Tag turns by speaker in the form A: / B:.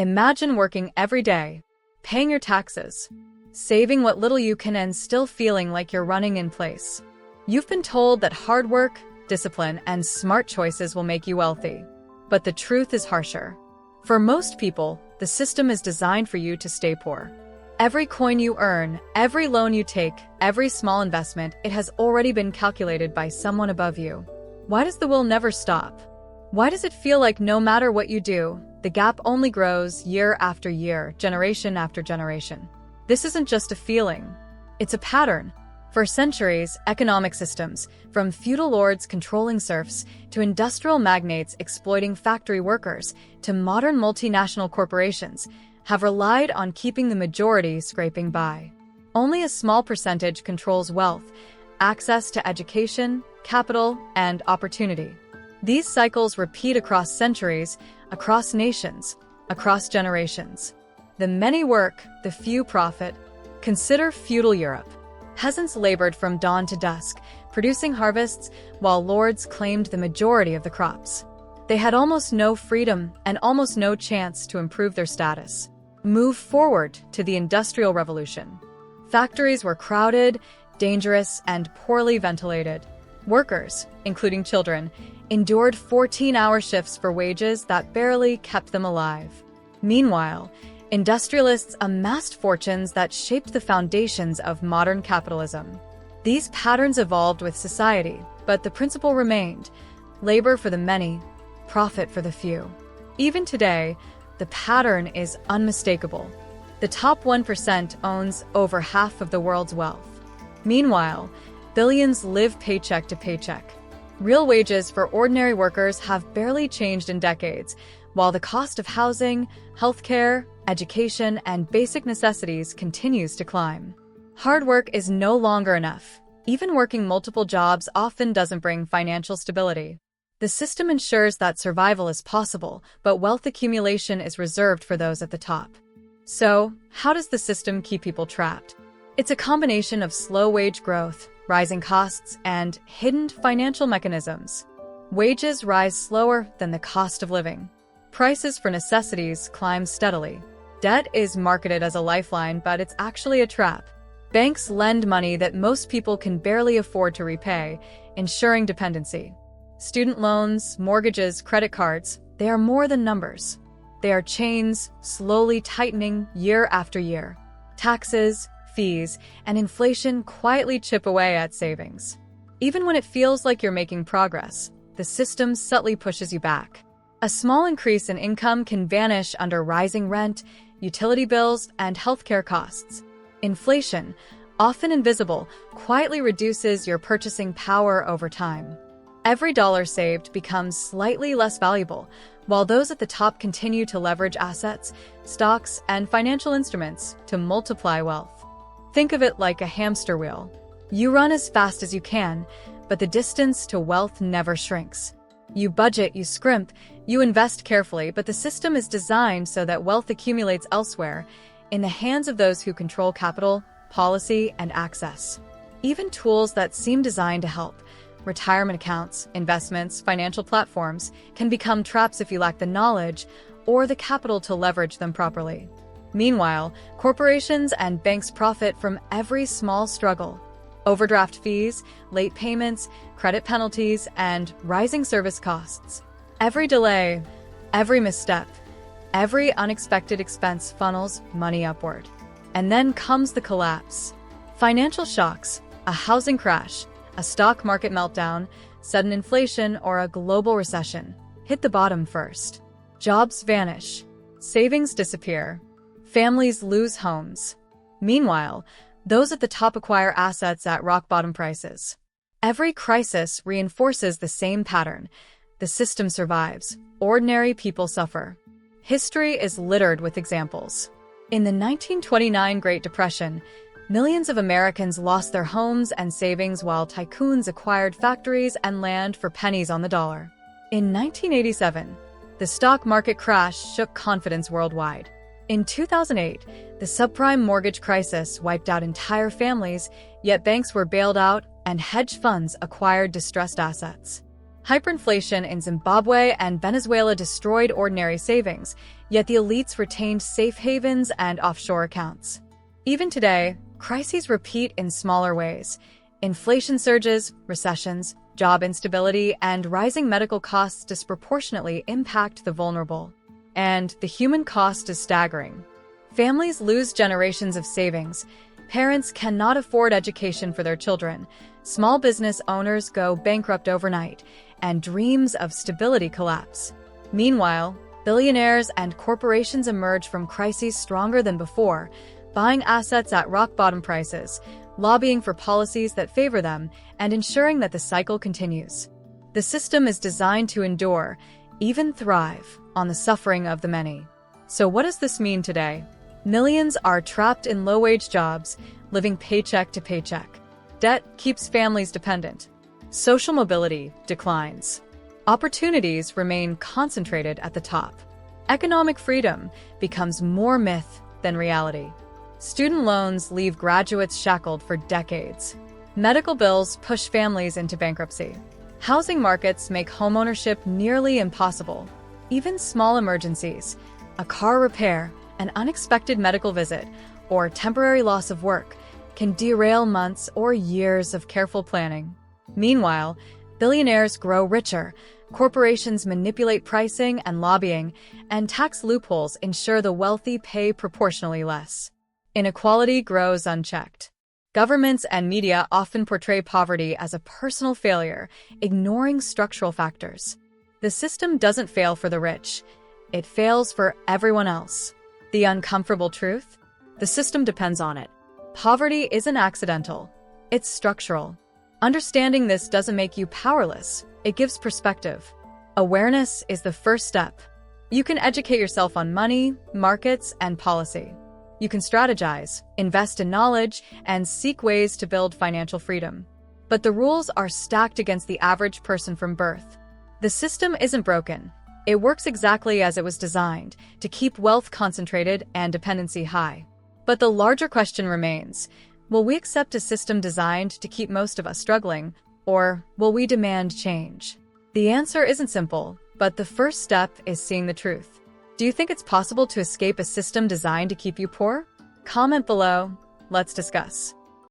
A: Imagine working every day, paying your taxes, saving what little you can and still feeling like you're running in place. You've been told that hard work, discipline, and smart choices will make you wealthy. But the truth is harsher. For most people, the system is designed for you to stay poor. Every coin you earn, every loan you take, every small investment, it has already been calculated by someone above you. Why does the will never stop? Why does it feel like no matter what you do, the gap only grows year after year, generation after generation? This isn't just a feeling. It's a pattern. For centuries, economic systems, from feudal lords controlling serfs, to industrial magnates exploiting factory workers, to modern multinational corporations, have relied on keeping the majority scraping by. Only a small percentage controls wealth, access to education, capital, and opportunity. These cycles repeat across centuries, across nations, across generations. The many work, the few profit. Consider feudal Europe. Peasants labored from dawn to dusk, producing harvests, while lords claimed the majority of the crops. They had almost no freedom and almost no chance to improve their status. Move forward to the Industrial Revolution. Factories were crowded, dangerous, and poorly ventilated. Workers, including children, endured 14-hour shifts for wages that barely kept them alive. Meanwhile, industrialists amassed fortunes that shaped the foundations of modern capitalism. These patterns evolved with society, but the principle remained: labor for the many, profit for the few. Even today, the pattern is unmistakable. The top 1% owns over half of the world's wealth. Meanwhile, billions live paycheck to paycheck. Real wages for ordinary workers have barely changed in decades, while the cost of housing, healthcare, education, and basic necessities continues to climb. Hard work is no longer enough. Even working multiple jobs often doesn't bring financial stability. The system ensures that survival is possible, but wealth accumulation is reserved for those at the top. So, how does the system keep people trapped? It's a combination of slow wage growth, rising costs, and hidden financial mechanisms. Wages rise slower than the cost of living. Prices for necessities climb steadily. Debt is marketed as a lifeline, but it's actually a trap. Banks lend money that most people can barely afford to repay, ensuring dependency. Student loans, mortgages, credit cards, they are more than numbers. They are chains, slowly tightening year after year. Taxes, fees, and inflation quietly chip away at savings. Even when it feels like you're making progress, the system subtly pushes you back. A small increase in income can vanish under rising rent, utility bills, and healthcare costs. Inflation, often invisible, quietly reduces your purchasing power over time. Every dollar saved becomes slightly less valuable, while those at the top continue to leverage assets, stocks, and financial instruments to multiply wealth. Think of it like a hamster wheel. You run as fast as you can, but the distance to wealth never shrinks. You budget, you scrimp, you invest carefully, but the system is designed so that wealth accumulates elsewhere, in the hands of those who control capital, policy, and access. Even tools that seem designed to help, retirement accounts, investments, financial platforms, can become traps if you lack the knowledge or the capital to leverage them properly. Meanwhile, corporations and banks profit from every small struggle. Overdraft fees, late payments, credit penalties, and rising service costs. Every delay, every misstep, every unexpected expense funnels money upward. And then comes the collapse. Financial shocks, a housing crash, a stock market meltdown, sudden inflation, or a global recession hit the bottom first. Jobs vanish. Savings disappear. Families lose homes. Meanwhile, those at the top acquire assets at rock-bottom prices. Every crisis reinforces the same pattern. The system survives. Ordinary people suffer. History is littered with examples. In the 1929 Great Depression, millions of Americans lost their homes and savings while tycoons acquired factories and land for pennies on the dollar. In 1987, the stock market crash shook confidence worldwide. In 2008, the subprime mortgage crisis wiped out entire families, yet banks were bailed out and hedge funds acquired distressed assets. Hyperinflation in Zimbabwe and Venezuela destroyed ordinary savings, yet the elites retained safe havens and offshore accounts. Even today, crises repeat in smaller ways. Inflation surges, recessions, job instability, and rising medical costs disproportionately impact the vulnerable. And the human cost is staggering. Families lose generations of savings. Parents cannot afford education for their children. Small business owners go bankrupt overnight, and dreams of stability collapse. Meanwhile, billionaires and corporations emerge from crises stronger than before, buying assets at rock-bottom prices, lobbying for policies that favor them, and ensuring that the cycle continues. The system is designed to endure, even thrive, on the suffering of the many. So what does this mean today? Millions are trapped in low-wage jobs, living paycheck to paycheck. Debt keeps families dependent. Social mobility declines. Opportunities remain concentrated at the top. Economic freedom becomes more myth than reality. Student loans leave graduates shackled for decades. Medical bills push families into bankruptcy. Housing markets make homeownership nearly impossible. Even small emergencies, a car repair, an unexpected medical visit, or temporary loss of work, can derail months or years of careful planning. Meanwhile, billionaires grow richer, corporations manipulate pricing and lobbying, and tax loopholes ensure the wealthy pay proportionally less. Inequality grows unchecked. Governments and media often portray poverty as a personal failure, ignoring structural factors. The system doesn't fail for the rich. It fails for everyone else. The uncomfortable truth? The system depends on it. Poverty isn't accidental. It's structural. Understanding this doesn't make you powerless. It gives perspective. Awareness is the first step. You can educate yourself on money, markets, and policy. You can strategize, invest in knowledge, and seek ways to build financial freedom. But the rules are stacked against the average person from birth. The system isn't broken. It works exactly as it was designed, to keep wealth concentrated and dependency high. But the larger question remains, will we accept a system designed to keep most of us struggling, or will we demand change? The answer isn't simple, but the first step is seeing the truth. Do you think it's possible to escape a system designed to keep you poor? Comment below. Let's discuss.